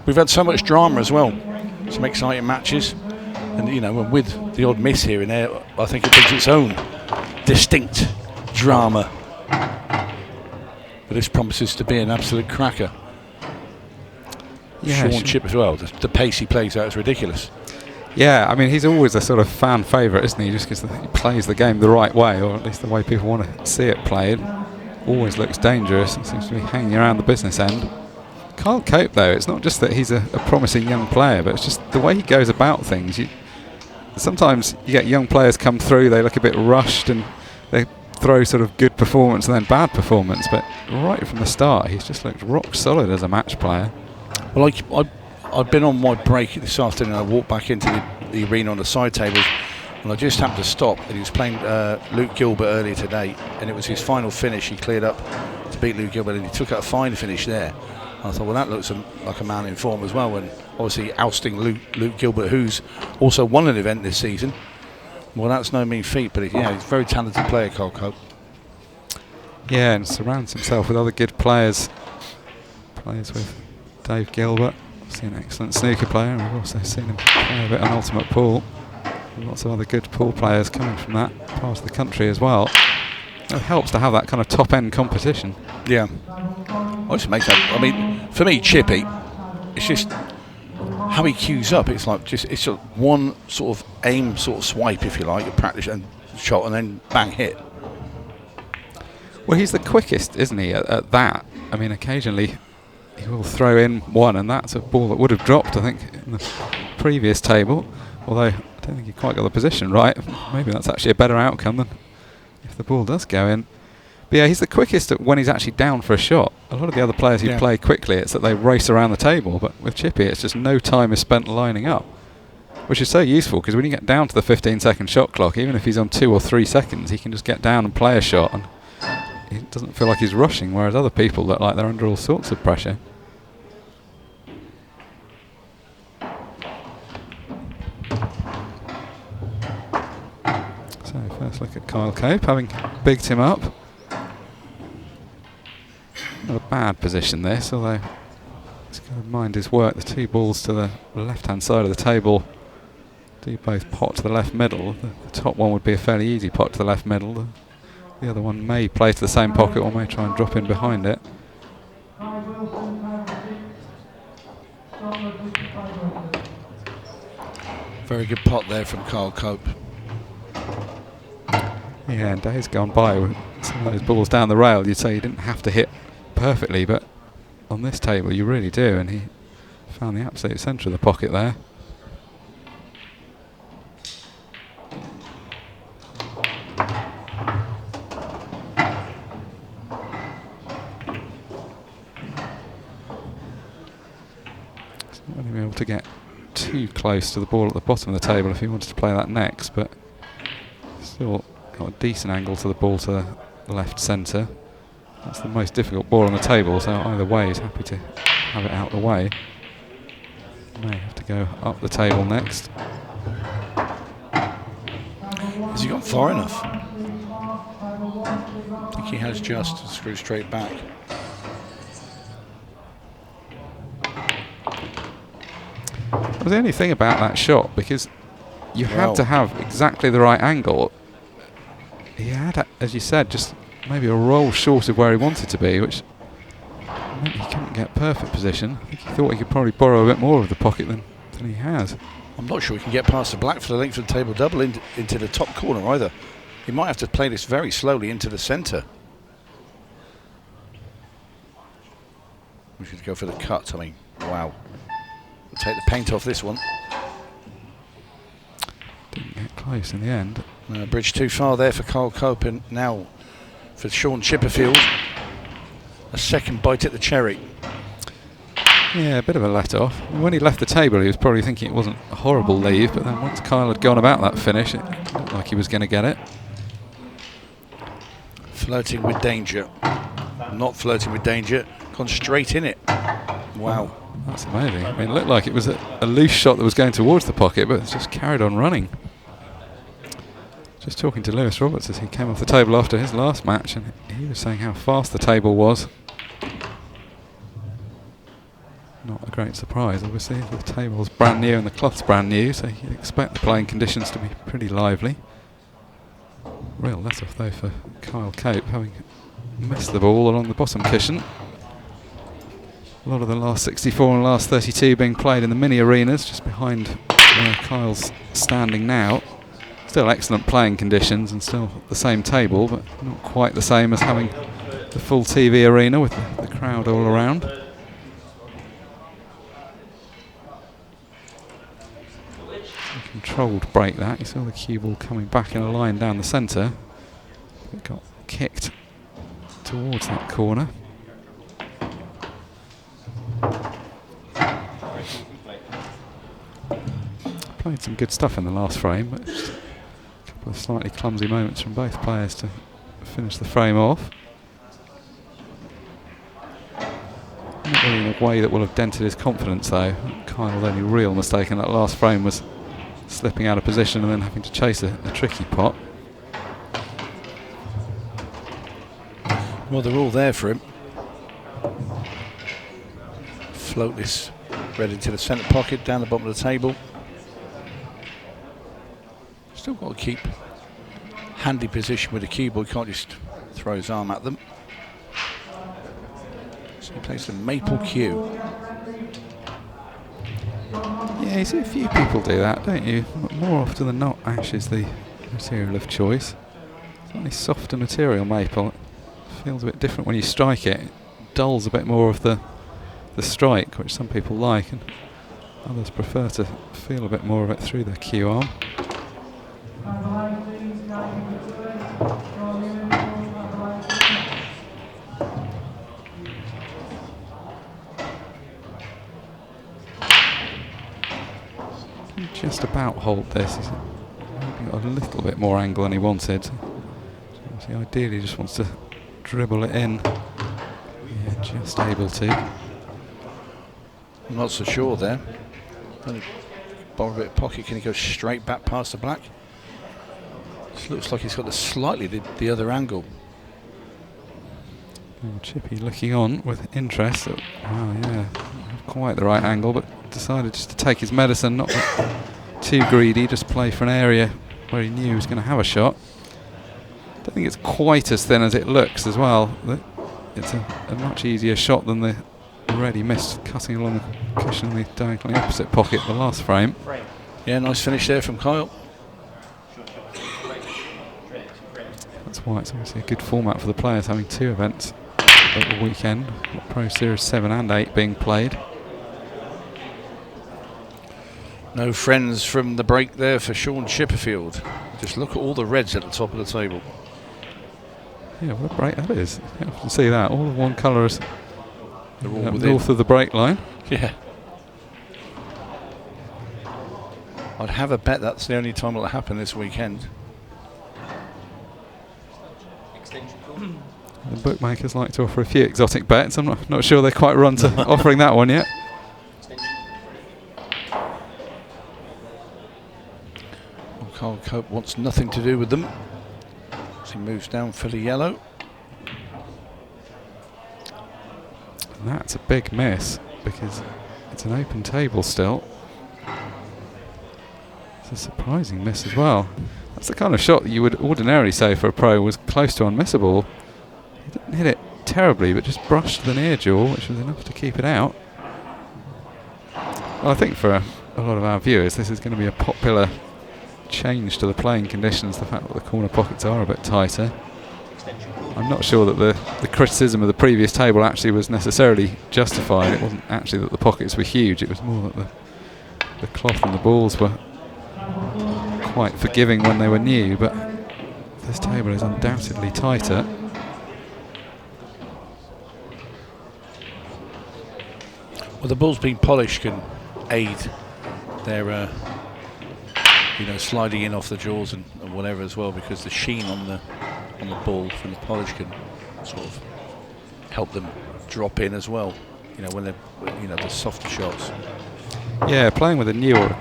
we've had so much drama as well. Some exciting matches. And, you know, with the odd miss here and there, I think it brings its own distinct drama. But this promises to be an absolute cracker. Yeah, Shaun Chipperfield, the pace he plays out is ridiculous. Yeah, I mean, he's always a sort of fan favourite, isn't he? Just because he plays the game the right way, or at least the way people want to see it played. Always looks dangerous and seems to be hanging around the business end. Can't cope, though. It's not just that he's a promising young player, but it's just the way he goes about things. Sometimes you get young players come through, they look a bit rushed and they throw sort of good performance and then bad performance, but right from the start he's just looked rock solid as a match player. Well, I've been on my break this afternoon. I walked back into the arena on the side tables and I just happened to stop, and he was playing Luke Gilbert earlier today, and it was his final finish. He cleared up to beat Luke Gilbert and he took out a fine finish there. I thought, well, that looks like a man in form as well, and obviously ousting Luke Gilbert, who's also won an event this season. Well, that's no mean feat, but he's a very talented player, Carl Cope. Yeah, and surrounds himself with other good players. Plays with Dave Gilbert, obviously an excellent snooker player, and we've also seen him play a bit on Ultimate Pool. And lots of other good pool players coming from that part of the country as well. It helps to have that kind of top-end competition. Yeah. Obviously makes that. I mean, for me, Chippy, it's just how he cues up. It's like it's just one sort of aim, sort of swipe, if you like, you practice and shot, and then bang, hit. Well, he's the quickest, isn't he, at that? I mean, occasionally he will throw in one, and that's a ball that would have dropped, I think, in the previous table. Although I don't think he quite got the position right. Maybe that's actually a better outcome than if the ball does go in. But yeah, he's the quickest when he's actually down for a shot. A lot of the other players who play quickly, it's that they race around the table. But with Chippy, it's just no time is spent lining up, which is so useful because when you get down to the 15-second shot clock, even if he's on 2 or 3 seconds, he can just get down and play a shot, and he doesn't feel like he's rushing, whereas other people look like they're under all sorts of pressure. So first look at Kyle Cope, having bigged him up. Not a bad position this, although he's got to mind his work. The two balls to the left-hand side of the table do both pot to the left middle. The top one would be a fairly easy pot to the left middle. The other one may play to the same pocket or may try and drop in behind it. Very good pot there from Kyle Cope. Yeah, and days gone by with some of those balls down the rail, you'd say you didn't have to hit perfectly, but on this table you really do, and he found the absolute centre of the pocket there. He's not going to be able to get too close to the ball at the bottom of the table if he wanted to play that next, but still got a decent angle to the ball to the left centre. That's the most difficult ball on the table, so either way he's happy to have it out the way. May have to go up the table next. Has he gone far enough? I think he has just to screw straight back. That was the only thing about that shot, because you had to have exactly the right angle. He had, as you said, just maybe a roll short of where he wanted to be, which meant he couldn't get perfect position. I think he thought he could probably borrow a bit more of the pocket than he has. I'm not sure he can get past the black for the length of the table double into the top corner either. He might have to play this very slowly into the centre. We should go for the cut. I mean, wow. We'll take the paint off this one. Didn't get close in the end. Bridge too far there for Kyle Cope, and now for Shaun Chipperfield, a second bite at the cherry. Yeah, a bit of a let-off. When he left the table, he was probably thinking it wasn't a horrible leave, but then once Kyle had gone about that finish, it looked like he was going to get it. Flirting with danger. Not flirting with danger, gone straight in it. Wow. That's amazing. I mean, it looked like it was a loose shot that was going towards the pocket, but it's just carried on running. Just talking to Lewis Roberts as he came off the table after his last match, and he was saying how fast the table was. not a great surprise, obviously. The table's brand new and the cloth's brand new, so you'd expect the playing conditions to be pretty lively. Real let-off though for Kyle Cope, having missed the ball along the bottom cushion. A lot of the last 64 and last 32 being played in the mini arenas, just behind where Kyle's standing now. Still excellent playing conditions and still the same table, but not quite the same as having the full TV arena with the crowd all around. A controlled break that. You saw the cue ball coming back in a line down the centre. It got kicked towards that corner. Played some good stuff in the last frame, but just a couple of slightly clumsy moments from both players to finish the frame off. Not really in a way that will have dented his confidence though. Kyle's only real mistake in that last frame was slipping out of position and then having to chase a tricky pot. Well, they're all there for him. Float this red into the centre pocket, down the bottom of the table. Still got to keep handy position with the cue ball. He can't just throw his arm at them. So he plays the maple cue. Yeah, you see a few people do that, don't you? More often than not, ash is the material of choice. Slightly softer material, maple. It feels a bit different when you strike it. It dulls a bit more of the strike, which some people like, and others prefer to feel a bit more of it through the cue arm. Just about hold this. He's maybe got a little bit more angle than he wanted. So he ideally just wants to dribble it in. Yeah, just able to. I'm not so sure there. Borrow a bit of pocket. Can he go straight back past the black? This looks like he's got slightly the other angle. Oh, Chippy looking on with interest. Oh yeah, not quite the right angle, but decided just to take his medicine, not too greedy, just play for an area where he knew he was going to have a shot. Don't think it's quite as thin as it looks as well. It's a much easier shot than the already missed cutting along the cushion in the diagonally opposite pocket the last frame. Yeah, nice finish there from Kyle. That's why it's obviously a good format for the players, having two events at the weekend. Pro Series 7 and 8 being played. No friends from the break there for Shaun Chipperfield. Just look at all the reds at the top of the table. Yeah, what a break that is. You often see that. All of one colour is north of the break line. Yeah. I'd have a bet that's the only time it'll happen this weekend. The bookmakers like to offer a few exotic bets. I'm not sure they're quite run to offering that one yet. Well, Kyle Cope wants nothing to do with them as he moves down for the yellow. And that's a big miss because it's an open table still. It's a surprising miss as well. That's the kind of shot that you would ordinarily say for a pro was close to unmissable. He didn't hit it terribly, but just brushed the near jaw, which was enough to keep it out. Well, I think for a lot of our viewers, this is going to be a popular change to the playing conditions, the fact that the corner pockets are a bit tighter. I'm not sure that the criticism of the previous table actually was necessarily justified. It wasn't actually that the pockets were huge, it was more that the cloth and the balls were quite forgiving when they were new, but this table is undoubtedly tighter. Well, the balls being polished can aid their sliding in off the jaws and whatever as well, because the sheen on the ball from the polish can sort of help them drop in as well, when they're the softer shots. Yeah, playing with a newly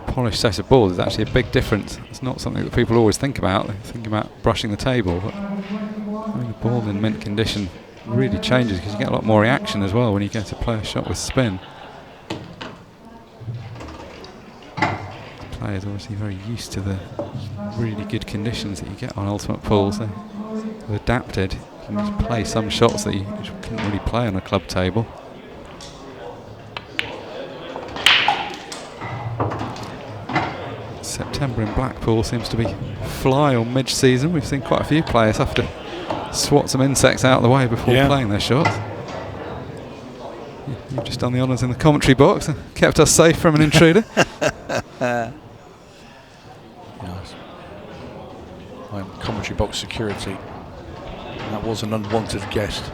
polished set of balls is actually a big difference. It's not something that people always think about. They think about brushing the table, but having the ball in mint condition really changes because you get a lot more reaction as well when you get to play a shot with spin. The players are obviously very used to the really good conditions that you get on ultimate pool, so they've adapted. You can just play some shots that you couldn't really play on a club table. September in Blackpool seems to be fly on mid-season. We've seen quite a few players have to swat some insects out of the way before playing their shots. You've just done the honours in the commentary box and kept us safe from an intruder. Yes. I'm commentary box security. And that was an unwanted guest.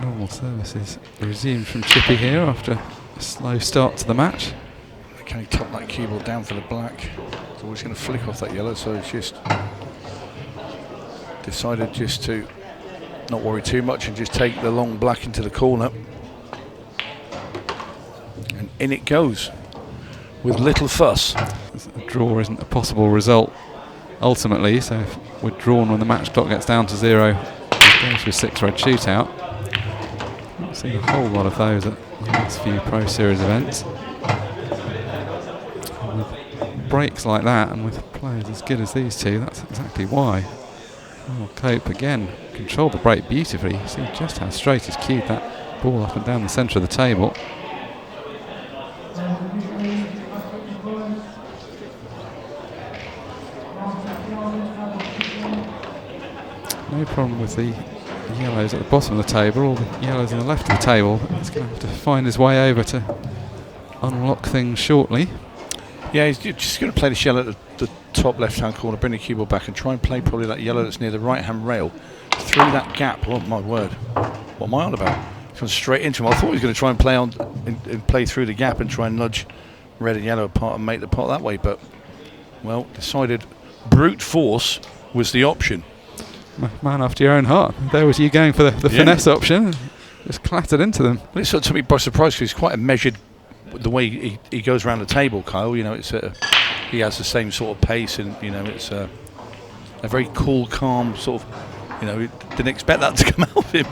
Normal services resumed from Chippy here after a slow start to the match. Can he top that cue ball down for the black? It's always going to flick off that yellow, so it's just decided just to not worry too much and just take the long black into the corner. And in it goes with little fuss. A draw isn't a possible result ultimately, so if we're drawn when the match clock gets down to 0, it goes for a 6-red shootout. Not seen a whole lot of those at the last few Pro Series events. And with breaks like that and with players as good as these two, that's exactly why. Oh, Cope again controlled the break beautifully. You see just how straight he's cued that ball up and down the centre of the table. No problem with the yellows at the bottom of the table, or the yellows on the left of the table. He's going to have to find his way over to unlock things shortly. Yeah, he's just going to play this yellow at the top left-hand corner, bring the cue ball back and try and play probably that yellow that's near the right-hand rail through that gap. Oh my word, what am I on about? Comes straight into him. I thought he was going to try and play on and play through the gap and try and nudge red and yellow apart and make the pot that way, but well, decided brute force was the option. Man after your own heart. There was you going for the finesse option, just clattered into them. Well, it sort of took me by surprise because he's quite a measured the way he goes around the table, Kyle. You know, it's he has the same sort of pace, and you know, it's a very cool, calm sort of. You know, didn't expect that to come out of him.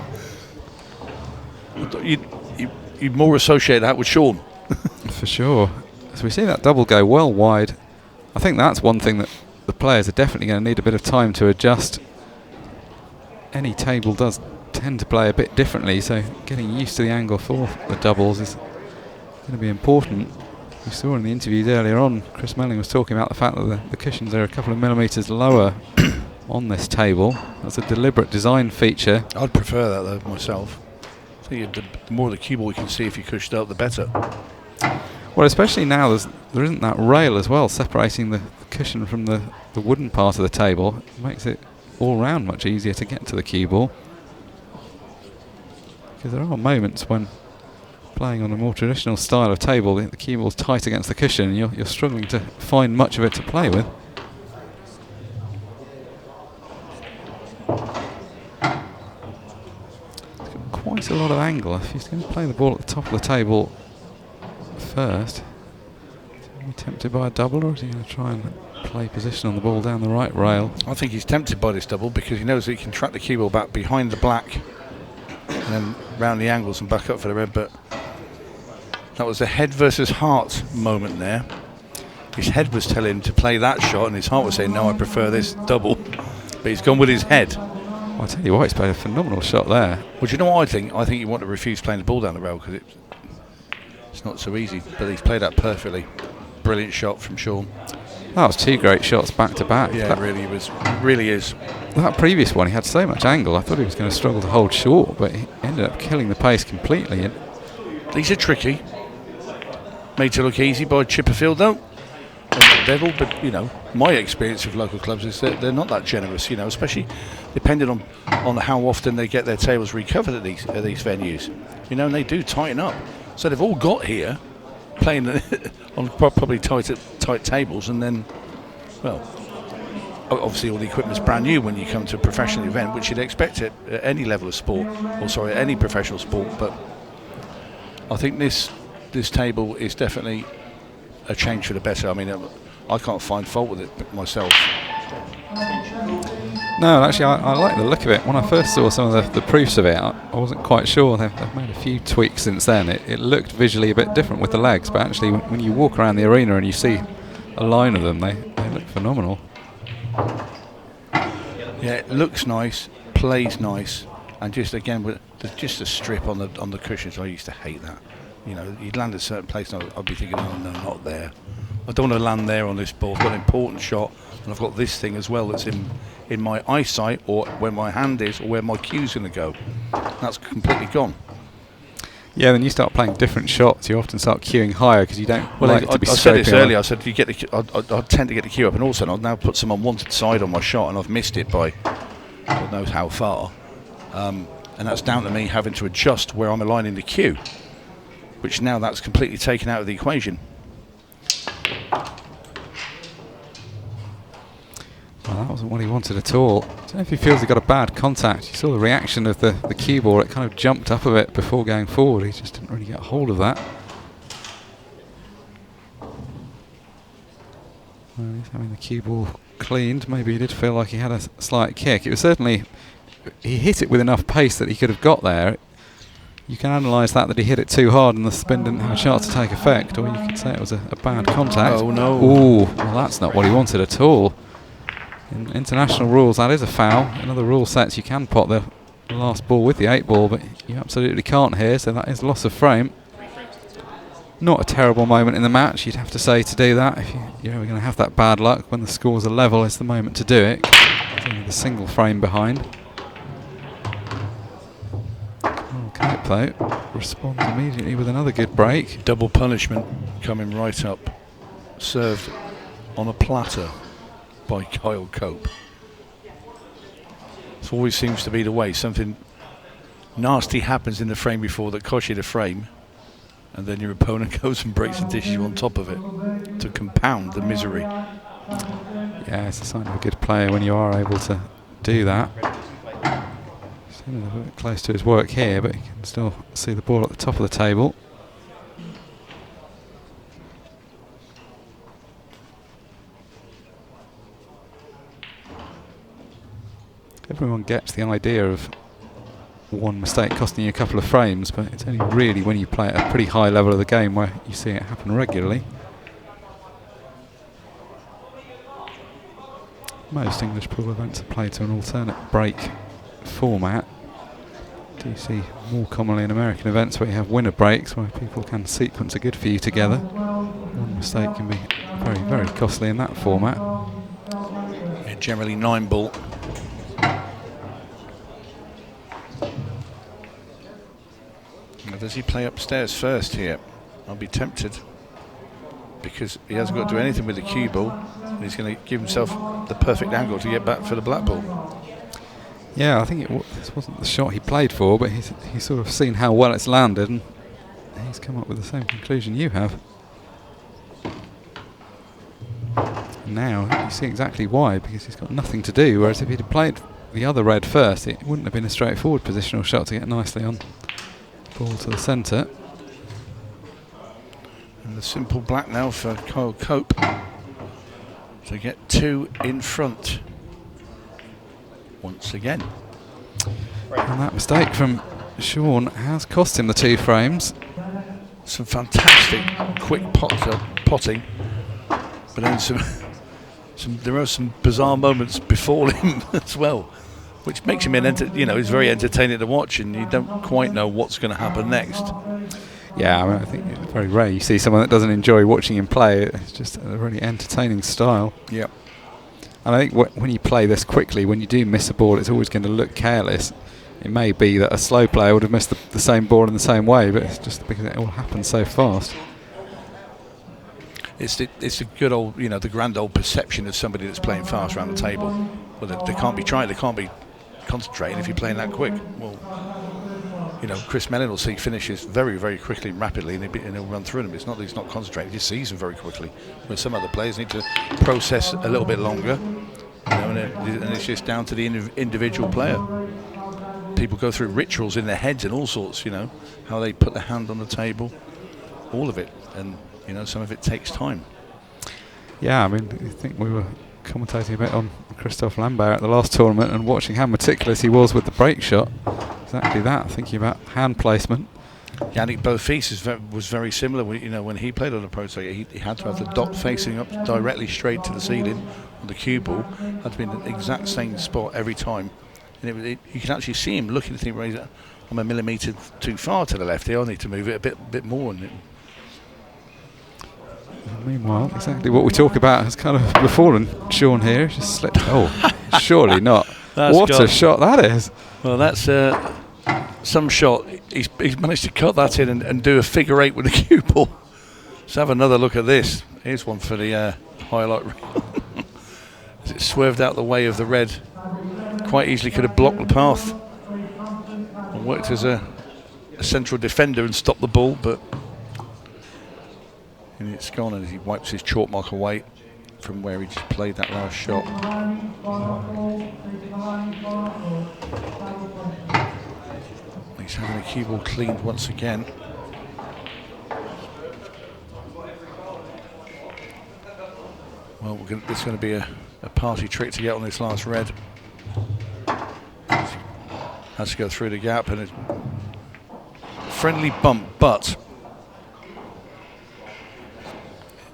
You'd more associate that with Shaun. For sure. So we see that double go well wide. I think that's one thing that the players are definitely going to need a bit of time to adjust. Any table does tend to play a bit differently, so getting used to the angle for the doubles is going to be important. We saw in the interviews earlier on, Chris Melling was talking about the fact that the cushions are a couple of millimetres lower on this table. That's a deliberate design feature. I'd prefer that though myself. I think the more of the cue ball you can see if you cushion up, the better. Well, especially now there isn't that rail as well separating the cushion from the wooden part of the table. It makes it all round much easier to get to the cue ball, because there are moments when playing on a more traditional style of table the cue ball's tight against the cushion and you're struggling to find much of it to play with. It's got quite a lot of angle. If he's going to play the ball at the top of the table first, is he tempted by a double, or is he going to try and play position on the ball down the right rail? I think he's tempted by this double because he knows that he can track the cue ball back behind the black and then round the angles and back up for the red, but that was a head versus heart moment there. His head was telling him to play that shot and his heart was saying, no, I prefer this double, but he's gone with his head. Well, I'll tell you what, he's played a phenomenal shot there. Well, do you know what I think? I think you want to refuse playing the ball down the rail because it's not so easy, but he's played that perfectly. Brilliant shot from Shaun. That was two great shots back to back. Yeah, it really was. It really is. That previous one, he had so much angle. I thought he was going to struggle to hold short, but he ended up killing the pace completely. And these are tricky. Made to look easy by Chipperfield, though. Devil, but you know, my experience of local clubs is that they're not that generous. You know, especially depending on how often they get their tables recovered at these venues. You know, and they do tighten up. So they've all got here playing on probably tight tables, and then, well, obviously all the equipment's brand new when you come to a professional event, which you'd expect it at any level of sport, or sorry, any professional sport. But I think this table is definitely a change for the better. I mean, I can't find fault with it myself. No, actually, I like the look of it. When I first saw some of the proofs of it, I wasn't quite sure. They've made a few tweaks since then. It looked visually a bit different with the legs, but actually, when you walk around the arena and you see a line of them, they look phenomenal. Yeah, it looks nice, plays nice, and just again with just a strip on the cushions. I used to hate that. You know, you'd land a certain place, and I'd be thinking, oh no, not there. I don't want to land there on this ball. I've got an important shot, and I've got this thing as well that's in my eyesight, or where my hand is, or where my cue's going to go. That's completely gone. Yeah, then you start playing different shots. You often start cueing higher because you don't well, like to be. I said this earlier. I said if you get I tend to get the cue up, and also I'll now put some unwanted side on my shot, and I've missed it by God knows how far. And that's down to me having to adjust where I'm aligning the cue, which now that's completely taken out of the equation. Well, that wasn't what he wanted at all. I don't know if he feels he got a bad contact. You saw the reaction of the cue ball. It kind of jumped up a bit before going forward. He just didn't really get hold of that. Well, he's having the cue ball cleaned. Maybe he did feel like he had a slight kick. It was certainly... He hit it with enough pace that he could have got there. You can analyse that he hit it too hard and the spin didn't have a chance to take effect, or you could say it was a bad contact. Oh no. Ooh, well that's not what he wanted at all. In international rules, that is a foul. In other rule sets, you can pot the last ball with the 8 ball, but you absolutely can't here, so that is loss of frame. Not a terrible moment in the match, you'd have to say, to do that. If you're ever going to have that bad luck, when the scores are level, it's the moment to do it. It's only the single frame behind. Cape, though, responds immediately with another good break. Double punishment coming right up. Served on a platter by Kyle Cope. It always seems to be the way. Something nasty happens in the frame before that costs you the frame, and then your opponent goes and breaks the dishes on top of it to compound the misery. Yeah, it's a sign of a good player when you are able to do that. He's a bit close to his work here, but he can still see the ball at the top of the table. Everyone gets the idea of one mistake costing you a couple of frames, but it's only really when you play at a pretty high level of the game where you see it happen regularly. Most English pool events are played to an alternate break format. Do you see more commonly in American events where you have winner breaks where people can sequence a good few together. One mistake can be very, very costly in that format. Yeah, generally 9 ball. Now, does he play upstairs first here? I'll be tempted, because he hasn't got to do anything with the cue ball, and he's going to give himself the perfect angle to get back for the black ball. Yeah, I think this wasn't the shot he played for, but he's sort of seen how well it's landed, and he's come up with the same conclusion you have. Now you see exactly why, because he's got nothing to do, whereas if he'd have played the other red first, it wouldn't have been a straightforward positional shot to get nicely on ball to the centre. And the simple black now for Kyle Cope to get 2 in front once again. And that mistake from Shaun has cost him the 2 frames. Some fantastic quick potting, but then there are some bizarre moments before him as well, which makes him he's very entertaining to watch, and you don't quite know what's going to happen next. Yeah, I think it's very rare you see someone that doesn't enjoy watching him play. It's just a really entertaining style. Yep. And I think when you play this quickly, when you do miss a ball, it's always going to look careless. It may be that a slow player would have missed the same ball in the same way, but it's just because it all happens so fast. It's the good old, the grand old perception of somebody that's playing fast around the table. Well, they can't be concentrating if you're playing that quick. Well, Chris Mellon will see finishes very, very quickly and rapidly, and he'll run through them. It's not that he's not concentrating; he just sees them very quickly. Where some other players need to process a little bit longer, and it's just down to the individual player. People go through rituals in their heads and all sorts, how they put their hand on the table, all of it, and some of it takes time. Yeah, I mean, I think we were commentating a bit on Christophe Lambert at the last tournament and watching how meticulous he was with the break shot. Exactly that, thinking about hand placement. Yannick Beaufils was very similar. When he played on the pro circuit, he had to have the dot facing up directly straight to the ceiling on the cue ball. Had to be in the exact same spot every time. And you can actually see him looking at the thing, I'm a millimetre too far to the left here. I need to move it a bit more. And meanwhile, exactly what we talk about has kind of befallen Shaun here. Just slipped. Oh, surely not. What a shot that is. Well, that's some shot. He's managed to cut that in and do a figure eight with the cue ball. Let's have another look at this. Here's one for the highlight reel. As it swerved out the way of the red. Quite easily could have blocked the path. And worked as a central defender and stopped the ball, but and it's gone, and as he wipes his chalk mark away from where he just played that last shot. He's having the cue ball cleaned once again. Well, it's going to be a party trick to get on this last red. Has to go through the gap, and a friendly bump, but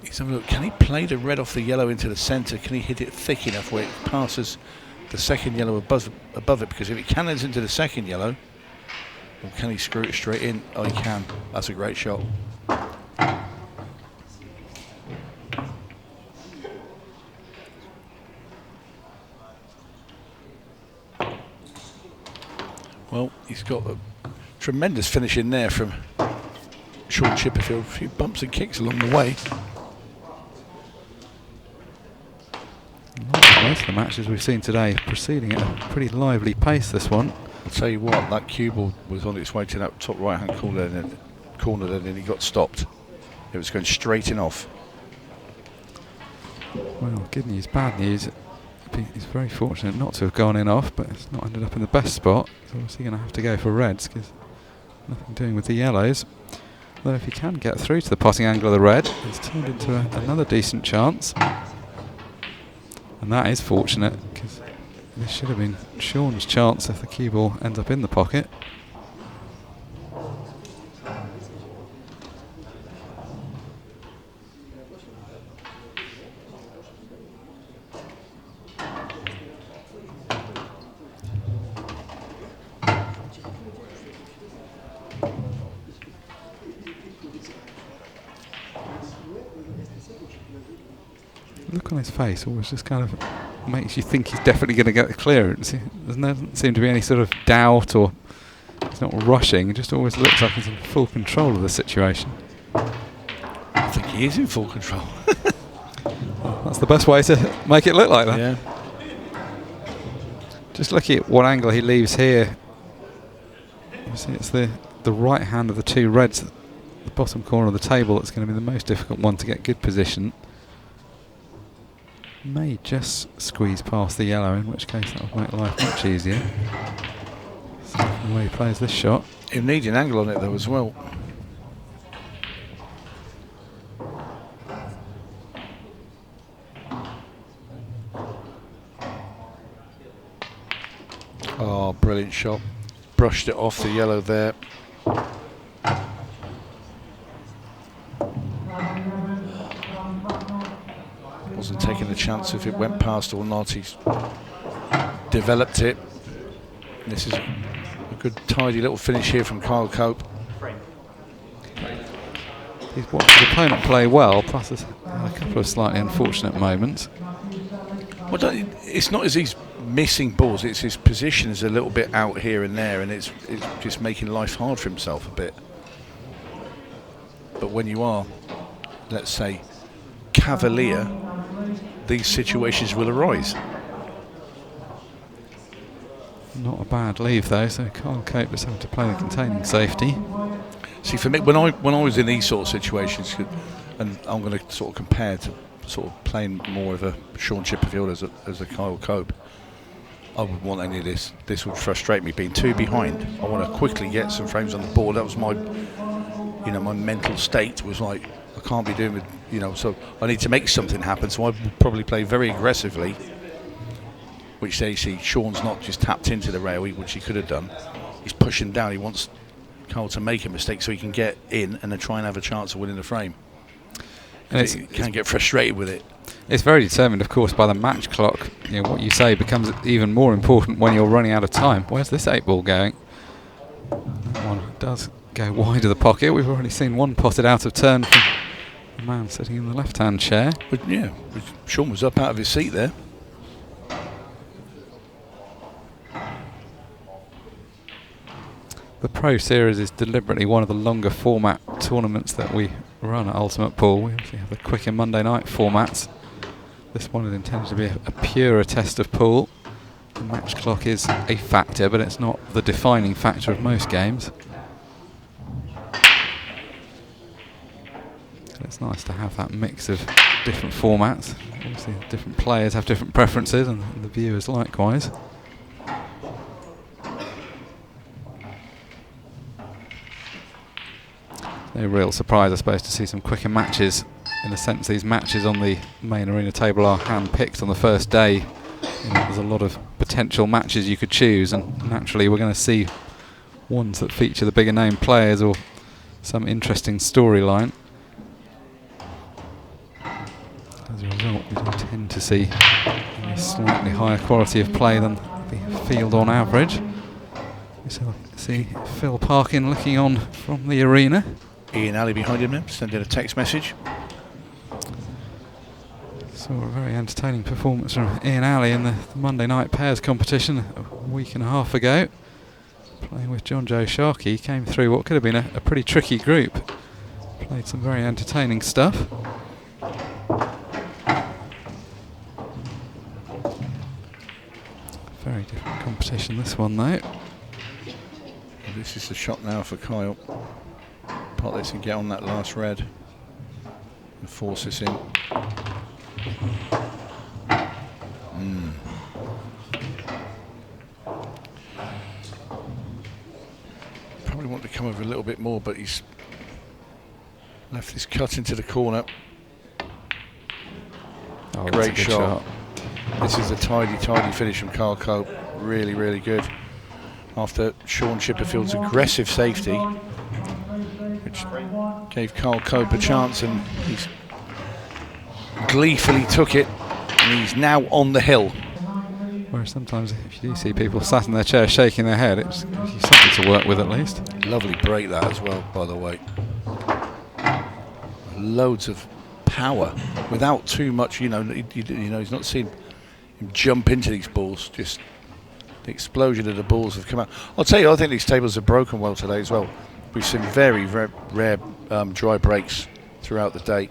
he's having a look. Can he play the red off the yellow into the centre? Can he hit it thick enough where it passes the second yellow above it? Because if it cannons into the second yellow, or can he screw it straight in? Oh, he can. That's a great shot. Well, he's got a tremendous finish in there from Shaun Chipperfield. A few bumps and kicks along the way. Most of the matches we've seen today proceeding at a pretty lively pace, this one. I'll tell you what, that cue ball was on its way to that top right hand corner and then he got stopped. It was going straight in off. Well, good news, bad news. He's very fortunate not to have gone in off, but it's not ended up in the best spot. So obviously going to have to go for reds because nothing doing with the yellows. Though if he can get through to the potting angle of the red, it's turned into another decent chance. And that is fortunate because this should have been Shaun's chance if the cue ball ends up in the pocket. Look on his face always just kind of makes you think he's definitely going to get the clearance. There doesn't seem to be any sort of doubt, or he's not rushing. It just always looks like he's in full control of the situation. I think he is in full control. Well, that's the best way to make it look like that. Yeah. Just looking at what angle he leaves here. Obviously it's the right hand of the two reds at the bottom corner of the table that's going to be the most difficult one to get good position. May just squeeze past the yellow, in which case that would make life much easier. So the way he plays this shot. He'll need an angle on it though as well. Oh, brilliant shot. Brushed it off the yellow there. Wasn't taking the chance if it went past or not. He's developed it. This is a good tidy little finish here from Kyle Cope. He's watched his opponent play well, plus has had a couple of slightly unfortunate moments. Well, it's not as he's missing balls, it's his position is a little bit out here and there, and it's just making life hard for himself a bit. But when you are, let's say, cavalier, these situations will arise. Not a bad leave though, so Kyle Cope just having to play the containing safety. See, for me, when I was in these sort of situations, and I'm going to sort of compare to sort of playing more of a Shaun Chipperfield as a Kyle Cope, I wouldn't want any of this. This would frustrate me, being two behind. I want to quickly get some frames on the board. That was my, my mental state was like, I can't be doing with, so I need to make something happen. So I would probably play very aggressively, which they see Shaun's not just tapped into the rail, which he could have done. He's pushing down. He wants Carl to make a mistake so he can get in and then try and have a chance of winning the frame. And he can get frustrated with it. It's very determined, of course, by the match clock. What you say becomes even more important when you're running out of time. Where's this 8-ball going? That one does go wide of the pocket. We've already seen one potted out of turn from the man sitting in the left-hand chair. But Shaun was up out of his seat there. The Pro Series is deliberately one of the longer format tournaments that we run at Ultimate Pool. We obviously have the quicker Monday night formats. This one is intended to be a purer test of pool. The match clock is a factor, but it's not the defining factor of most games. It's nice to have that mix of different formats. Obviously, different players have different preferences, and the viewers likewise. No real surprise, I suppose, to see some quicker matches. In a sense, these matches on the main arena table are hand-picked on the first day. There's a lot of potential matches you could choose, and naturally we're going to see ones that feature the bigger name players or some interesting storyline. As a result, we do tend to see a slightly higher quality of play than the field on average. We see Phil Parkin looking on from the arena. Ian Alley behind him now, sending a text message. Saw a very entertaining performance from Ian Alley in the Monday night pairs competition a week and a half ago. Playing with John Joe Sharkey, came through what could have been a pretty tricky group. Played some very entertaining stuff. Very different competition, this one though. This is the shot now for Kyle. Pot this and get on that last red and force this in. Probably want to come over a little bit more, but he's left his cut into the corner. Oh, great shot. This is a tidy finish from Carl Cope. Really, really good. After Shaun Chipperfield's aggressive safety, which gave Carl Cope a chance, and he's gleefully took it, and he's now on the hill. Whereas sometimes if you do see people sat in their chair shaking their head, it's something to work with at least. Lovely break that as well, by the way. Loads of power without too much, he's not seen him jump into these balls, just the explosion of the balls have come out. I'll tell you, I think these tables have broken well today as well. We've seen very rare dry breaks throughout the day.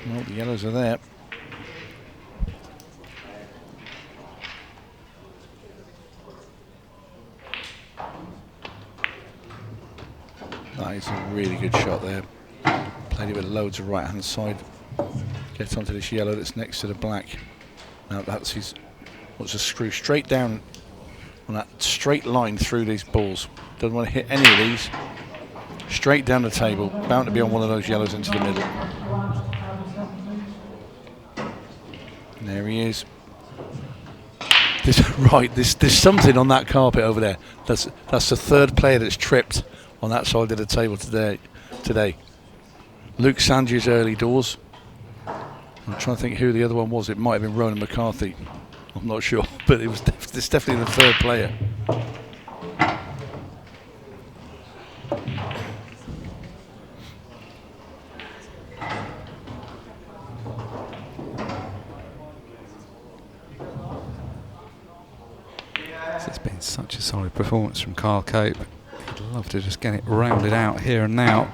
Well, the yellows are there. That is a really good shot there. Played it with loads of right hand side. Gets onto this yellow that's next to the black. Now that's his, wants to screw straight down on that straight line through these balls. Doesn't want to hit any of these. Straight down the table. Bound to be on one of those yellows into the middle. And there he is. There's something on that carpet over there. That's the third player that's tripped on that side of the table today. Luke Sandra's early doors. I'm trying to think who the other one was. It might have been Ronan McCarthy. I'm not sure, but it's definitely the third player. It's been such a solid performance from Carl Cope. I'd love to just get it rounded out here and now.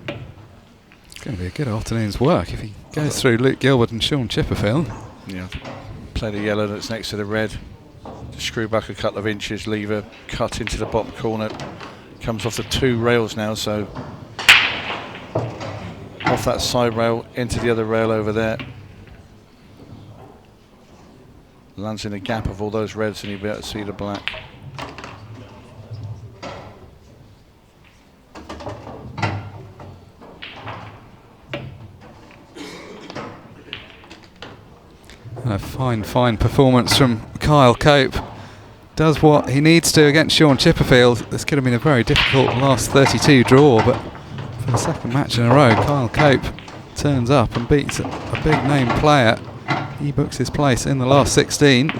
It's going to be a good afternoon's work if he goes through Luke Gilbert and Shaun Chipperfield. Yeah, play the yellow that's next to the red. Just screw back a couple of inches, leave a cut into the bottom corner. Comes off the two rails now, so off that side rail into the other rail over there. Lands in a gap of all those reds and you'll be able to see the black. A fine performance from Kyle Cope. Does what he needs to against Shaun Chipperfield. This could have been a very difficult last 32 draw, but for the second match in a row, Kyle Cope turns up and beats a big name player. He books his place in the last 16.